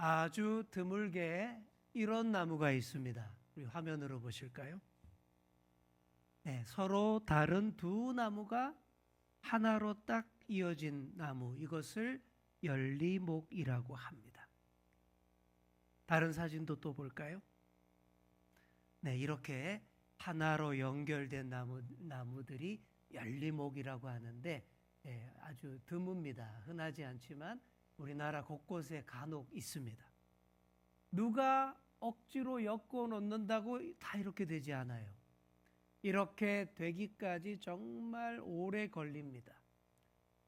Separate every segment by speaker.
Speaker 1: 아주 드물게 이런 나무가 있습니다. 우리 화면으로 보실까요? 네, 서로 다른 두 나무가 하나로 딱 이어진 나무, 이것을 열리목이라고 합니다. 다른 사진도 또 볼까요? 네, 이렇게 하나로 연결된 나무들이 열리목이라고 하는데 아주 드뭅니다. 흔하지 않지만 우리나라 곳곳에 간혹 있습니다. 누가 억지로 엮어 놓는다고 다 이렇게 되지 않아요. 이렇게 되기까지 정말 오래 걸립니다.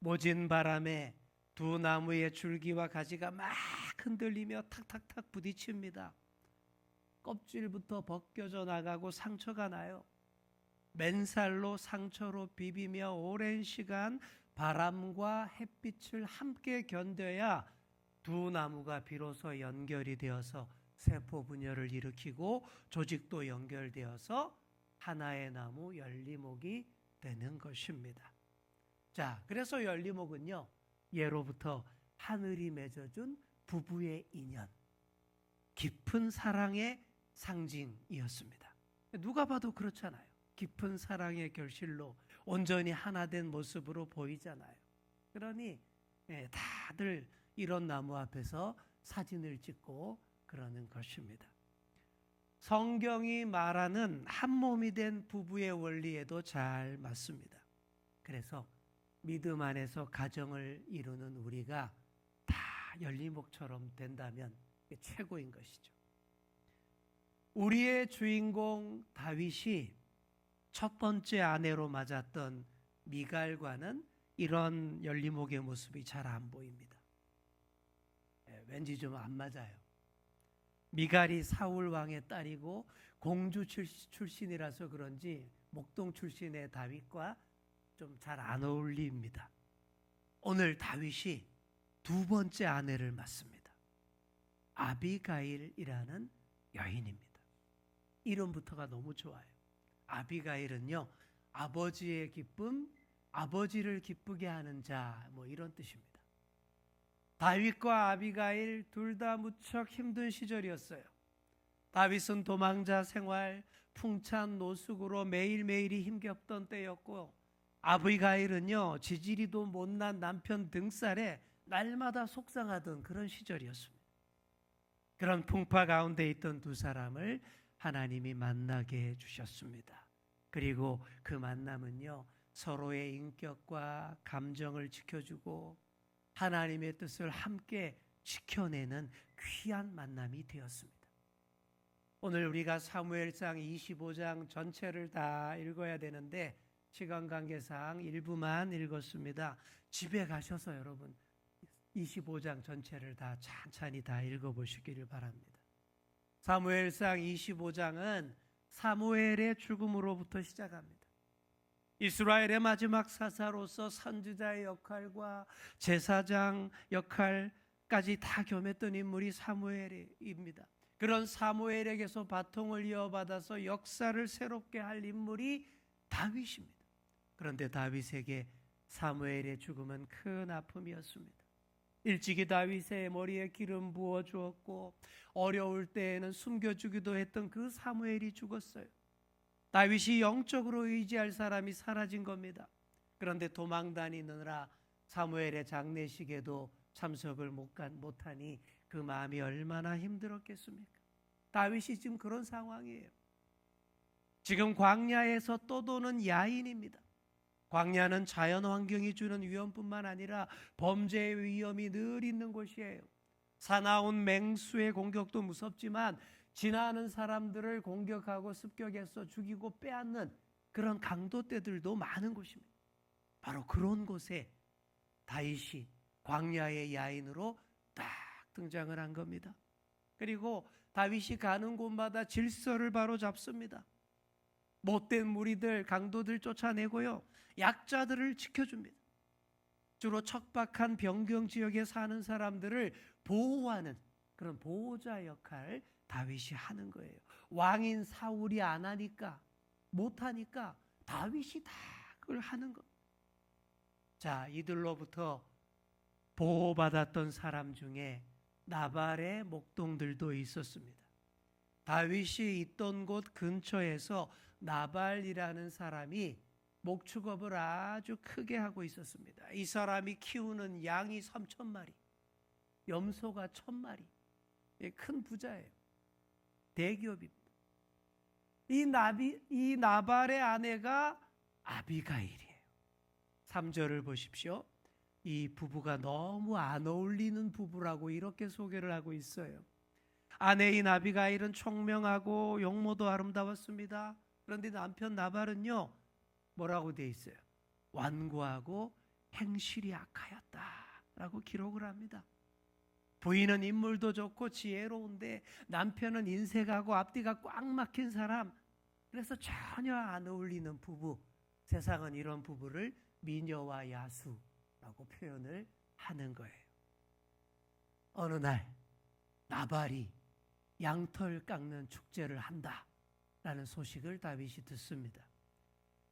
Speaker 1: 모진 바람에 두 나무의 줄기와 가지가 막 흔들리며 탁탁탁 부딪힙니다. 껍질부터 벗겨져 나가고 상처가 나요. 맨살로 상처로 비비며 오랜 시간 바람과 햇빛을 함께 견뎌야 두 나무가 비로소 연결이 되어서 세포 분열을 일으키고 조직도 연결되어서 하나의 나무 열리목이 되는 것입니다. 자, 그래서 열리목은요, 예로부터 하늘이 맺어준 부부의 인연, 깊은 사랑의 상징이었습니다. 누가 봐도 그렇잖아요. 깊은 사랑의 결실로 온전히 하나 된 모습으로 보이잖아요. 그러니 다들 이런 나무 앞에서 사진을 찍고 그러는 것입니다. 성경이 말하는 한 몸이 된 부부의 원리에도 잘 맞습니다. 그래서 믿음 안에서 가정을 이루는 우리가 다 열리목처럼 된다면 최고인 것이죠. 우리의 주인공 다윗이 첫 번째 아내로 맞았던 미갈과는 이런 열리목의 모습이 잘 안 보입니다. 왠지 좀 안 맞아요. 미갈이 사울 왕의 딸이고 공주 출신이라서 그런지 목동 출신의 다윗과 좀 잘 안 어울립니다. 오늘 다윗이 두 번째 아내를 맞습니다. 아비가일이라는 여인입니다. 이름부터가 너무 좋아요. 아비가일은요, 아버지의 기쁨, 아버지를 기쁘게 하는 자, 이런 뜻입니다. 다윗과 아비가일 둘 다 무척 힘든 시절이었어요. 다윗은 도망자 생활, 풍찬 노숙으로 매일매일이 힘겹던 때였고, 아비가일은요, 지지리도 못난 남편 등살에 날마다 속상하던 그런 시절이었습니다. 그런 풍파 가운데 있던 두 사람을 하나님이 만나게 해주셨습니다. 그리고 그 만남은요, 서로의 인격과 감정을 지켜주고 하나님의 뜻을 함께 지켜내는 귀한 만남이 되었습니다. 오늘 우리가 사무엘상 25장 전체를 다 읽어야 되는데 시간 관계상 일부만 읽었습니다. 집에 가셔서 여러분 25장 전체를 다 찬찬히 다 읽어보시기를 바랍니다. 사무엘상 25장은 사무엘의 죽음으로부터 시작합니다. 이스라엘의 마지막 사사로서 선지자의 역할과 제사장 역할까지 다 겸했던 인물이 사무엘입니다. 그런 사무엘에게서 바통을 이어받아서 역사를 새롭게 할 인물이 다윗입니다. 그런데 다윗에게 사무엘의 죽음은 큰 아픔이었습니다. 일찍이 다윗의 머리에 기름 부어 주었고 어려울 때에는 숨겨주기도 했던 그 사무엘이 죽었어요. 다윗이 영적으로 의지할 사람이 사라진 겁니다. 그런데 도망다니느라 사무엘의 장례식에도 참석을 못하니 그 마음이 얼마나 힘들었겠습니까? 다윗이 지금 그런 상황이에요. 지금 광야에서 떠도는 야인입니다. 광야는 자연 환경이 주는 위험뿐만 아니라 범죄의 위험이 늘 있는 곳이에요. 사나운 맹수의 공격도 무섭지만 지나는 사람들을 공격하고 습격해서 죽이고 빼앗는 그런 강도떼들도 많은 곳입니다. 바로 그런 곳에 다윗이 광야의 야인으로 딱 등장을 한 겁니다. 그리고 다윗이 가는 곳마다 질서를 바로 잡습니다. 못된 무리들, 강도들 쫓아내고요, 약자들을 지켜줍니다. 주로 척박한 변경 지역에 사는 사람들을 보호하는 그런 보호자 역할 다윗이 하는 거예요. 왕인 사울이 안 하니까, 못하니까 다윗이 다 그걸 하는 겁니다. 자, 이들로부터 보호받았던 사람 중에 나발의 목동들도 있었습니다. 다윗이 있던 곳 근처에서 나발이라는 사람이 목축업을 아주 크게 하고 있었습니다. 이 사람이 키우는 양이 3,000마리, 염소가 1,000마리. 큰 부자예요. 대기업입니다. 이 나발의 아내가 아비가일이에요. 3절을 보십시오. 이 부부가 너무 안 어울리는 부부라고 이렇게 소개를 하고 있어요. 아내인 아비가일은 총명하고 용모도 아름다웠습니다. 그런데 남편 나발은요, 뭐라고 돼 있어요? 완고하고 행실이 악하였다라고 기록을 합니다. 부인은 인물도 좋고 지혜로운데 남편은 인색하고 앞뒤가 꽉 막힌 사람. 그래서 전혀 안 어울리는 부부. 세상은 이런 부부를 미녀와 야수라고 표현을 하는 거예요. 어느 날 나발이 양털 깎는 축제를 한다라는 소식을 다윗이 듣습니다.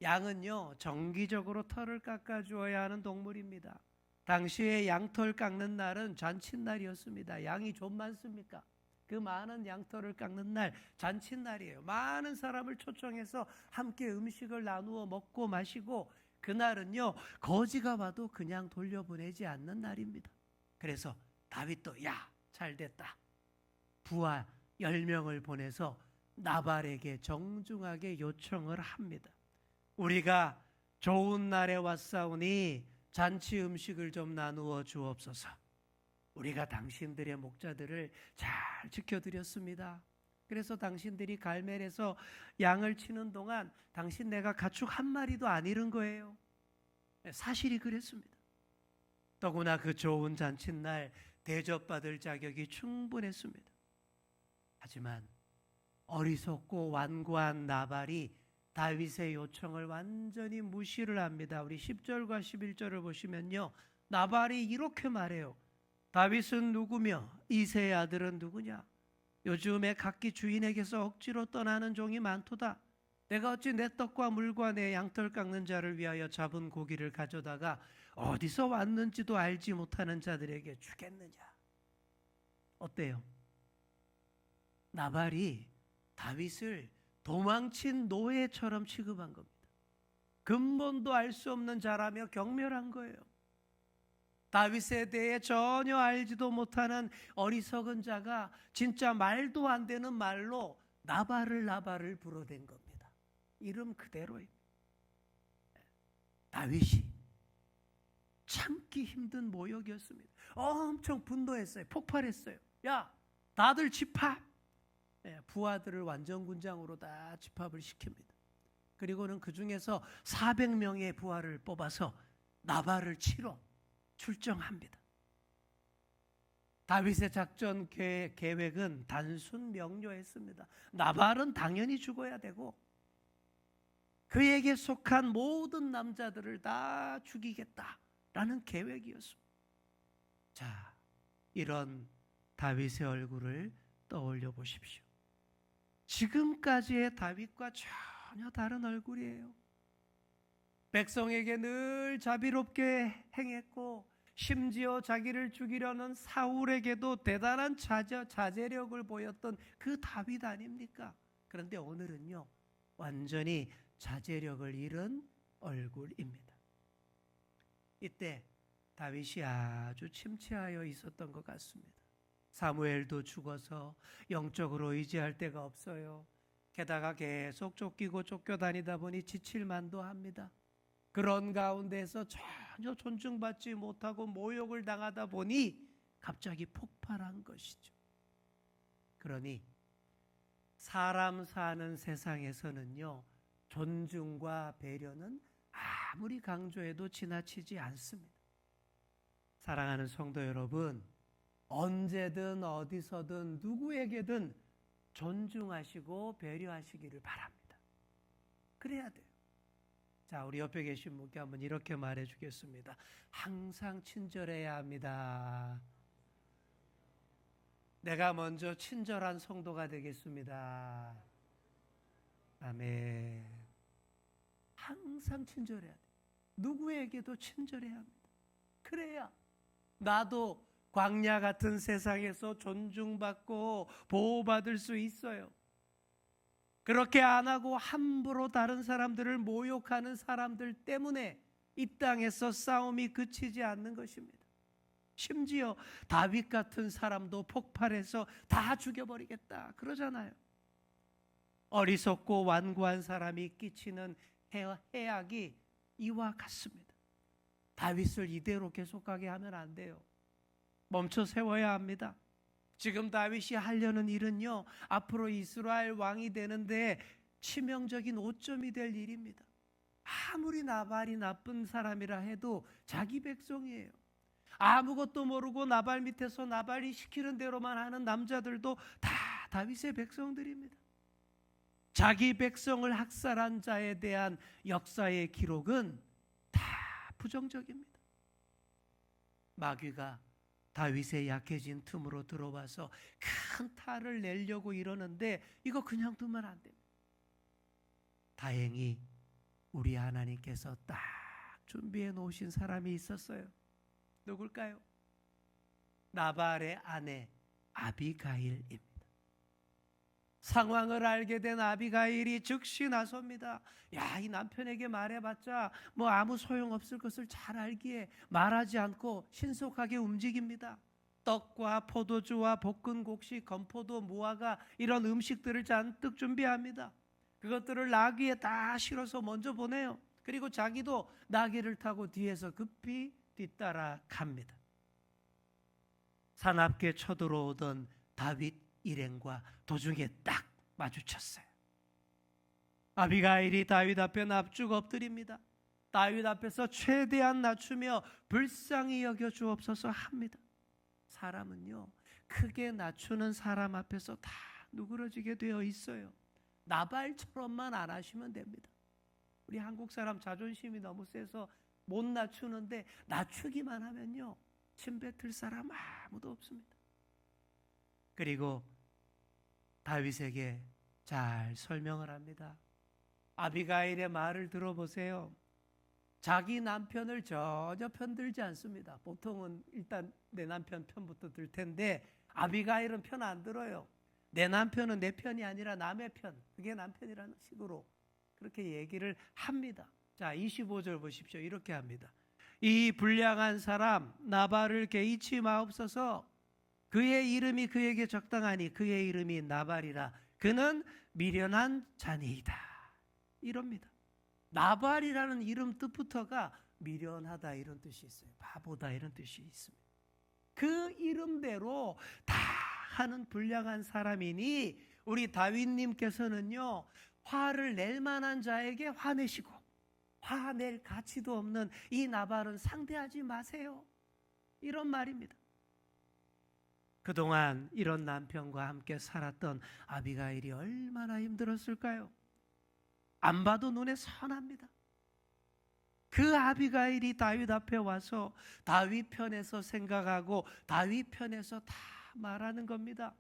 Speaker 1: 양은요, 정기적으로 털을 깎아주어야 하는 동물입니다. 당시에 양털 깎는 날은 잔칫날이었습니다. 양이 좀 많습니까? 그 많은 양털을 깎는 날 잔칫날이에요. 많은 사람을 초청해서 함께 음식을 나누어 먹고 마시고, 그날은요 거지가 와도 그냥 돌려보내지 않는 날입니다. 그래서 다윗도 야, 잘됐다. 부하 10명을 보내서 나발에게 정중하게 요청을 합니다. 우리가 좋은 날에 왔사오니 잔치 음식을 좀 나누어 주옵소서. 우리가 당신들의 목자들을 잘 지켜드렸습니다. 그래서 당신들이 갈멜에서 양을 치는 동안 당신 내가 가축 한 마리도 안 잃은 거예요. 사실이 그랬습니다. 더구나 그 좋은 잔칫날 대접받을 자격이 충분했습니다. 하지만 어리석고 완고한 나발이 다윗의 요청을 완전히 무시를 합니다. 우리 10절과 11절을 보시면요, 나발이 이렇게 말해요. 다윗은 누구며 이새의 아들은 누구냐? 요즘에 각기 주인에게서 억지로 떠나는 종이 많도다. 내가 어찌 내 떡과 물과 내 양털 깎는 자를 위하여 잡은 고기를 가져다가 어디서 왔는지도 알지 못하는 자들에게 주겠느냐? 어때요? 나발이 다윗을 도망친 노예처럼 취급한 겁니다. 근본도 알 수 없는 자라며 경멸한 거예요. 다윗에 대해 전혀 알지도 못하는 어리석은 자가 진짜 말도 안 되는 말로 나발을 불어댄 겁니다. 이름 그대로입니다. 다윗이 참기 힘든 모욕이었습니다. 엄청 분노했어요. 폭발했어요. 야, 다들 집합! 부하들을 완전군장으로 다 집합을 시킵니다. 그리고는 그 중에서 400명의 부하를 뽑아서 나발을 치러 출정합니다. 다윗의 작전 계획은 단순 명료했습니다. 나발은 당연히 죽어야 되고 그에게 속한 모든 남자들을 다 죽이겠다라는 계획이었습니다. 자, 이런 다윗의 얼굴을 떠올려 보십시오. 지금까지의 다윗과 전혀 다른 얼굴이에요. 백성에게 늘 자비롭게 행했고 심지어 자기를 죽이려는 사울에게도 대단한 자제력을 보였던 그 다윗 아닙니까? 그런데 오늘은요, 완전히 자제력을 잃은 얼굴입니다. 이때 다윗이 아주 침체하여 있었던 것 같습니다. 사무엘도 죽어서 영적으로 의지할 데가 없어요. 게다가 계속 쫓기고 쫓겨다니다 보니 지칠만도 합니다. 그런 가운데서 전혀 존중받지 못하고 모욕을 당하다 보니 갑자기 폭발한 것이죠. 그러니 사람 사는 세상에서는요, 존중과 배려는 아무리 강조해도 지나치지 않습니다. 사랑하는 성도 여러분, 언제든 어디서든 누구에게든 존중하시고 배려하시기를 바랍니다. 그래야 돼요. 자, 우리 옆에 계신 분께 한번 이렇게 말해 주겠습니다. 항상 친절해야 합니다. 내가 먼저 친절한 성도가 되겠습니다. 아멘. 항상 친절해야 돼요. 누구에게도 친절해야 합니다. 그래야 나도 광야 같은 세상에서 존중받고 보호받을 수 있어요. 그렇게 안 하고 함부로 다른 사람들을 모욕하는 사람들 때문에 이 땅에서 싸움이 그치지 않는 것입니다. 심지어 다윗 같은 사람도 폭발해서 다 죽여버리겠다 그러잖아요. 어리석고 완고한 사람이 끼치는 해악이 이와 같습니다. 다윗을 이대로 계속 가게 하면 안 돼요. 멈춰 세워야 합니다. 지금 다윗이 하려는 일은요, 앞으로 이스라엘 왕이 되는데 치명적인 오점이 될 일입니다. 아무리 나발이 나쁜 사람이라 해도 자기 백성이에요. 아무것도 모르고 나발 밑에서 나발이 시키는 대로만 하는 남자들도 다 다윗의 백성들입니다. 자기 백성을 학살한 자에 대한 역사의 기록은 다 부정적입니다. 마귀가 다윗의 약해진 틈으로 들어와서 큰 탈을 내려고 이러는데 이거 그냥 두면 안 됩니다. 다행히 우리 하나님께서 딱 준비해 놓으신 사람이 있었어요. 누굴까요? 나발의 아내 아비가일입니다. 상황을 알게 된 아비가일이 즉시 나섭니다. 야, 이 남편에게 말해봤자 뭐 아무 소용없을 것을 잘 알기에 말하지 않고 신속하게 움직입니다. 떡과 포도주와 볶은 곡식, 건포도, 무화과 이런 음식들을 잔뜩 준비합니다. 그것들을 나귀에 다 실어서 먼저 보내요. 그리고 자기도 나귀를 타고 뒤에서 급히 뒤따라 갑니다. 사납게 쳐들어오던 다윗 일행과 도중에 딱 마주쳤어요. 아비가일이 다윗 앞에 납죽 엎드립니다. 다윗 앞에서 최대한 낮추며 불쌍히 여겨 주옵소서 합니다. 사람은요, 크게 낮추는 사람 앞에서 다 누그러지게 되어 있어요. 나발처럼만 안 하시면 됩니다. 우리 한국 사람 자존심이 너무 세서 못 낮추는데 낮추기만 하면요, 침 뱉을 사람 아무도 없습니다. 그리고 다윗에게 잘 설명을 합니다. 아비가일의 말을 들어보세요. 자기 남편을 전혀 편들지 않습니다. 보통은 일단 내 남편 편부터 들 텐데 아비가일은 편 안 들어요. 내 남편은 내 편이 아니라 남의 편, 그게 남편이라는 식으로 그렇게 얘기를 합니다. 자, 25절 보십시오. 이렇게 합니다. 이 불량한 사람 나발을 개의치 마옵소서. 그의 이름이 그에게 적당하니 그의 이름이 나발이라. 그는 미련한 자니이다. 이럽니다. 나발이라는 이름 뜻부터가 미련하다 이런 뜻이 있어요. 바보다 이런 뜻이 있습니다. 그 이름대로 다 하는 불량한 사람이니 우리 다윗님께서는요, 화를 낼 만한 자에게 화내시고 화낼 가치도 없는 이 나발은 상대하지 마세요. 이런 말입니다. 그동안 이런 남편과 함께 살았던 아비가일이 얼마나 힘들었을까요? 안 봐도 눈에 선합니다. 그 아비가일이 다윗 앞에 와서 다윗 편에서 생각하고 다윗 편에서 다 말하는 겁니다.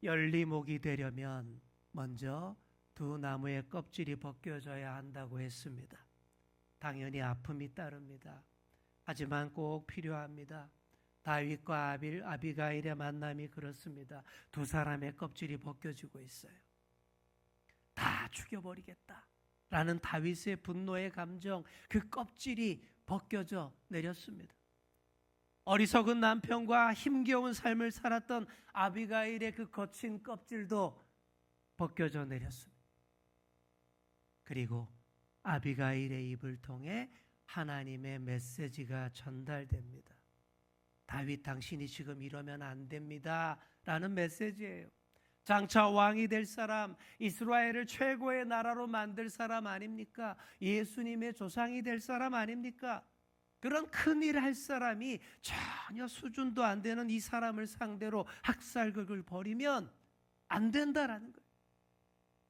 Speaker 1: 열리목이 되려면 먼저 두 나무의 껍질이 벗겨져야 한다고 했습니다. 당연히 아픔이 따릅니다. 하지만 꼭 필요합니다. 다윗과 아비가일의 만남이 그렇습니다. 두 사람의 껍질이 벗겨지고 있어요. 다 죽여버리겠다라는 다윗의 분노의 감정, 그 껍질이 벗겨져 내렸습니다. 어리석은 남편과 힘겨운 삶을 살았던 아비가일의 그 거친 껍질도 벗겨져 내렸습니다. 그리고 아비가일의 입을 통해 하나님의 메시지가 전달됩니다. 다윗, 당신이 지금 이러면 안 됩니다 라는 메시지예요. 장차 왕이 될 사람, 이스라엘을 최고의 나라로 만들 사람 아닙니까? 예수님의 조상이 될 사람 아닙니까? 그런 큰일 할 사람이 전혀 수준도 안 되는 이 사람을 상대로 학살극을 벌이면 안 된다라는 거예요.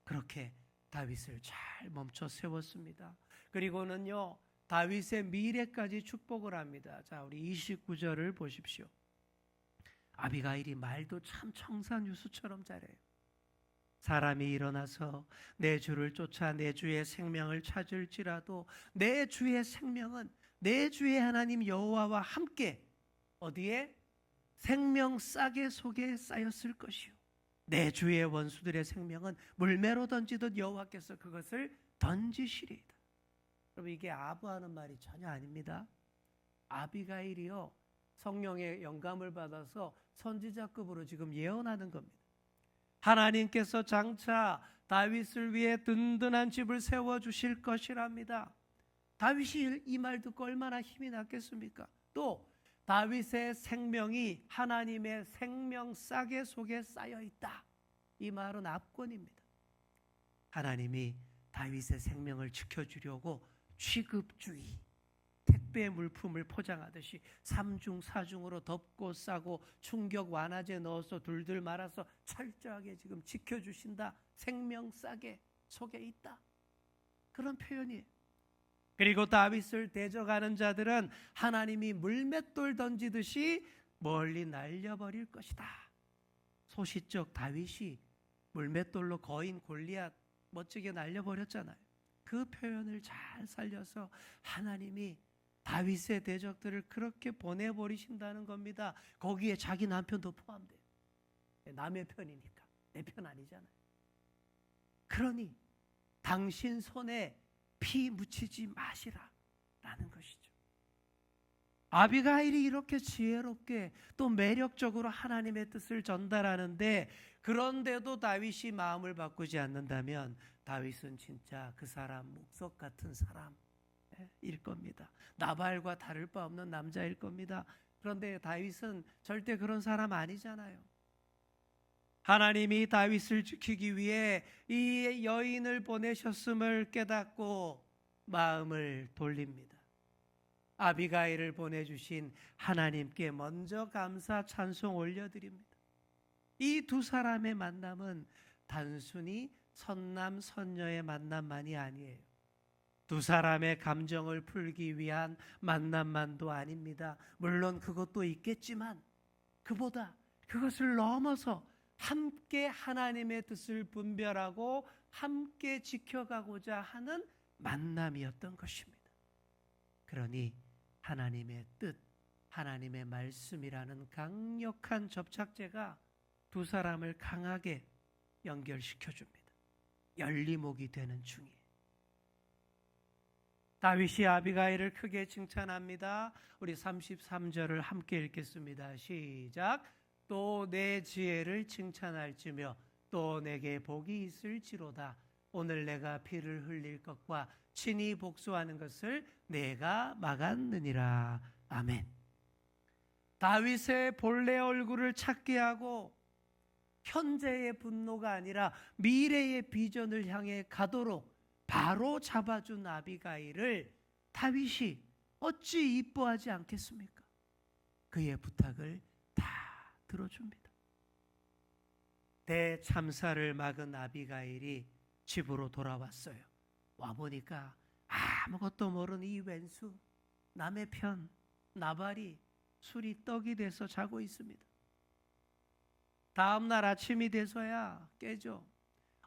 Speaker 1: 그렇게 다윗을 잘 멈춰 세웠습니다. 그리고는요, 다윗의 미래까지 축복을 합니다. 자, 우리 29절을 보십시오. 아비가일이 말도 참 청산유수처럼 잘해요. 사람이 일어나서 내 주를 쫓아 내 주의 생명을 찾을지라도 내 주의 생명은 내 주의 하나님 여호와와 함께 어디에? 생명 싸개 속에 쌓였을 것이요 내 주의 원수들의 생명은 물매로 던지듯 여호와께서 그것을 던지시리이다. 여러분, 이게 아부하는 말이 전혀 아닙니다. 아비가일이요, 성령의 영감을 받아서 선지자급으로 지금 예언하는 겁니다. 하나님께서 장차 다윗을 위해 든든한 집을 세워주실 것이랍니다. 다윗이 이 말 듣고 얼마나 힘이 났겠습니까? 또 다윗의 생명이 하나님의 생명 싸개 속에 쌓여 있다. 이 말은 압권입니다. 하나님이 다윗의 생명을 지켜주려고 취급주의, 택배 물품을 포장하듯이 3중 4중으로 덮고 싸고 충격 완화제 넣어서 둘둘 말아서 철저하게 지금 지켜주신다. 생명 싸개 속에 있다. 그런 표현이에요. 그리고 다윗을 대적하는 자들은 하나님이 물맷돌 던지듯이 멀리 날려버릴 것이다. 소시적 다윗이 물맷돌로 거인 골리앗 멋지게 날려버렸잖아요. 그 표현을 잘 살려서 하나님이 다윗의 대적들을 그렇게 보내버리신다는 겁니다. 거기에 자기 남편도 포함돼요. 남의 편이니까. 내 편 아니잖아요. 그러니 당신 손에 피 묻히지 마시라 라는 것이죠. 아비가일이 이렇게 지혜롭게 또 매력적으로 하나님의 뜻을 전달하는데, 그런데도 다윗이 마음을 바꾸지 않는다면 다윗은 진짜 그 사람 목석 같은 사람일 겁니다. 나발과 다를 바 없는 남자일 겁니다. 그런데 다윗은 절대 그런 사람 아니잖아요. 하나님이 다윗을 지키기 위해 이 여인을 보내셨음을 깨닫고 마음을 돌립니다. 아비가일을 보내주신 하나님께 먼저 감사 찬송 올려드립니다. 이 두 사람의 만남은 단순히 선남 선녀의 만남만이 아니에요. 두 사람의 감정을 풀기 위한 만남만도 아닙니다. 물론 그것도 있겠지만 그보다 그것을 넘어서 함께 하나님의 뜻을 분별하고 함께 지켜가고자 하는 만남이었던 것입니다. 그러니 하나님의 뜻, 하나님의 말씀이라는 강력한 접착제가 두 사람을 강하게 연결시켜줍니다. 열리목이 되는 중이에요. 다윗이 아비가일을 크게 칭찬합니다. 우리 33절을 함께 읽겠습니다. 시작. 또 내 지혜를 칭찬할지며 또 내게 복이 있을지로다. 오늘 내가 피를 흘릴 것과 친히 복수하는 것을 내가 막았느니라. 아멘. 다윗의 본래 얼굴을 찾게 하고 현재의 분노가 아니라 미래의 비전을 향해 가도록 바로 잡아준 아비가일을 다윗이 어찌 이뻐하지 않겠습니까? 그의 부탁을 다 들어줍니다. 대참사를 막은 아비가일이 집으로 돌아왔어요. 와보니까 아무것도 모르는 이 왼수, 남의 편 나발이 술이 떡이 돼서 자고 있습니다. 다음날 아침이 돼서야 깨죠.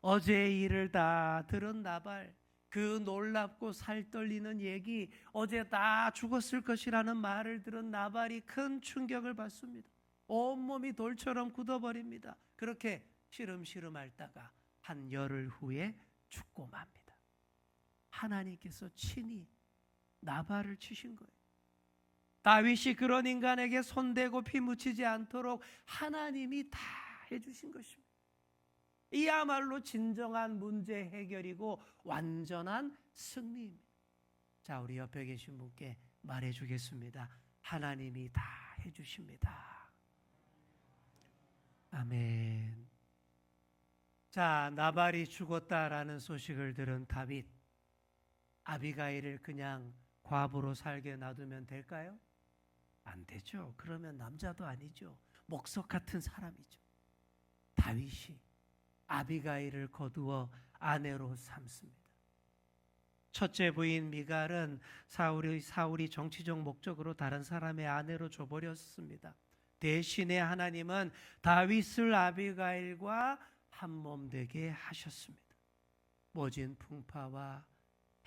Speaker 1: 어제의 일을 다 들은 나발, 그 놀랍고 살떨리는 얘기, 어제 다 죽었을 것이라는 말을 들은 나발이 큰 충격을 받습니다. 온몸이 돌처럼 굳어버립니다. 그렇게 시름시름 앓다가 한 열흘 후에 죽고 맙니다. 하나님께서 친히 나발을 치신 거예요. 다윗이 그런 인간에게 손대고 피 묻히지 않도록 하나님이 다 해주신 것입니다. 이야말로 진정한 문제 해결이고 완전한 승리입니다. 자, 우리 옆에 계신 분께 말해주겠습니다. 하나님이 다 해주십니다. 아멘. 자, 나발이 죽었다라는 소식을 들은 다윗, 아비가일을 그냥 과부로 살게 놔두면 될까요? 안 되죠. 그러면 남자도 아니죠. 목석 같은 사람이죠. 다윗이 아비가일을 거두어 아내로 삼습니다. 첫째 부인 미갈은 사울이 정치적 목적으로 다른 사람의 아내로 줘버렸습니다. 대신에 하나님은 다윗을 아비가일과 한몸 되게 하셨습니다. 모진 풍파와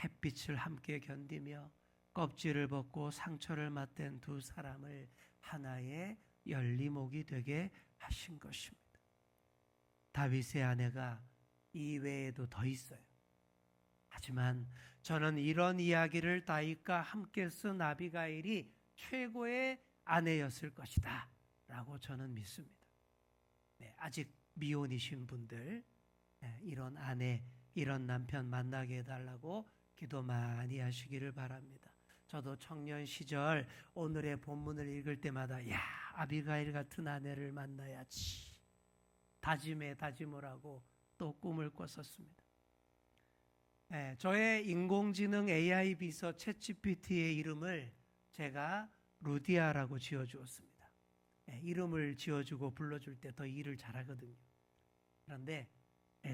Speaker 1: 햇빛을 함께 견디며 껍질을 벗고 상처를 맞댄 두 사람을 하나의 열리목이 되게 하신 것입니다. 다윗의 아내가 이 외에도 더 있어요. 하지만 저는 이런 이야기를 다윗과 함께 쓴 아비가일이 최고의 아내였을 것이다 라고 저는 믿습니다. 아직 미혼이신 분들, 이런 아내, 이런 남편 만나게 해달라고 기도 많이 하시기를 바랍니다. 저도 청년 시절 오늘의 본문을 읽을 때마다 야, 아비가일 같은 아내를 만나야지 다짐을 하고 또 꿈을 꿨었습니다. 저의 인공지능 AI 비서 챗GPT의 이름을 제가 루디아라고 지어주었습니다. 이름을 지어주고 불러줄 때 더 일을 잘하거든요. 그런데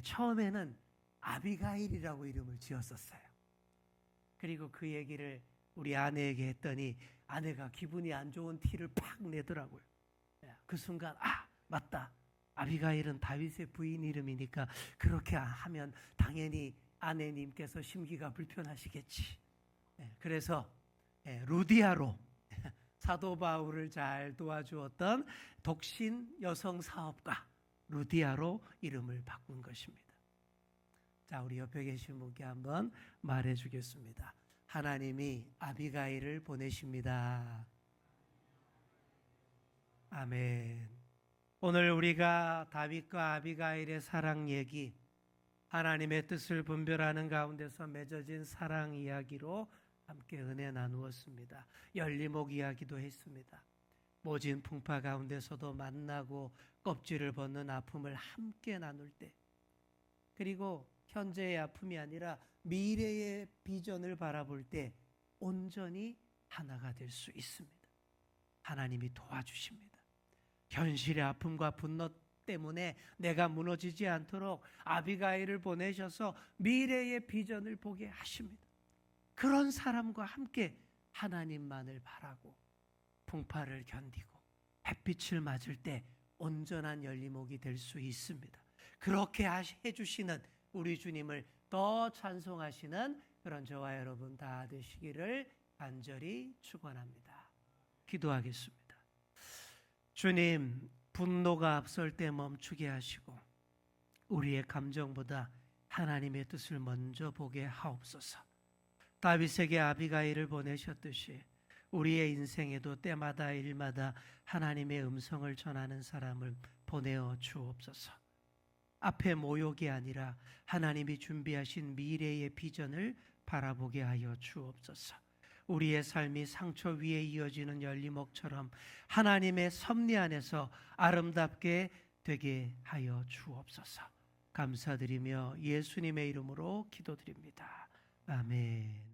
Speaker 1: 처음에는 아비가일이라고 이름을 지었었어요. 그리고 그 얘기를 우리 아내에게 했더니 아내가 기분이 안 좋은 티를 팍 내더라고요. 그 순간 맞다. 아비가일은 다윗의 부인 이름이니까 그렇게 하면 당연히 아내님께서 심기가 불편하시겠지. 그래서 루디아로 사도 바울을 잘 도와주었던 독신 여성 사업가 루디아로 이름을 바꾼 것입니다. 자, 우리 옆에 계신 분께 한번 말해 주겠습니다. 하나님이 아비가일을 보내십니다. 아멘. 오늘 우리가 다윗과 아비가일의 사랑 얘기, 하나님의 뜻을 분별하는 가운데서 맺어진 사랑 이야기로 함께 은혜 나누었습니다. 열리목 이야기도 했습니다. 모진 풍파 가운데서도 만나고 껍질을 벗는 아픔을 함께 나눌 때, 그리고 현재의 아픔이 아니라 미래의 비전을 바라볼 때 온전히 하나가 될 수 있습니다. 하나님이 도와주십니다. 현실의 아픔과 분노 때문에 내가 무너지지 않도록 아비가일을 보내셔서 미래의 비전을 보게 하십니다. 그런 사람과 함께 하나님만을 바라고 풍파를 견디고 햇빛을 맞을 때 온전한 열리목이 될 수 있습니다. 그렇게 해주시는 우리 주님을 더 찬송하시는 그런 저와 여러분 다 되시기를 간절히 축원합니다. 기도하겠습니다. 주님, 분노가 앞설 때 멈추게 하시고 우리의 감정보다 하나님의 뜻을 먼저 보게 하옵소서. 다윗에게 아비가일을 보내셨듯이 우리의 인생에도 때마다 일마다 하나님의 음성을 전하는 사람을 보내어 주옵소서. 앞에 모욕이 아니라 하나님이 준비하신 미래의 비전을 바라보게 하여 주옵소서. 우리의 삶이 상처 위에 이어지는 열리목처럼 하나님의 섭리 안에서 아름답게 되게 하여 주옵소서. 감사드리며 예수님의 이름으로 기도드립니다. 아멘.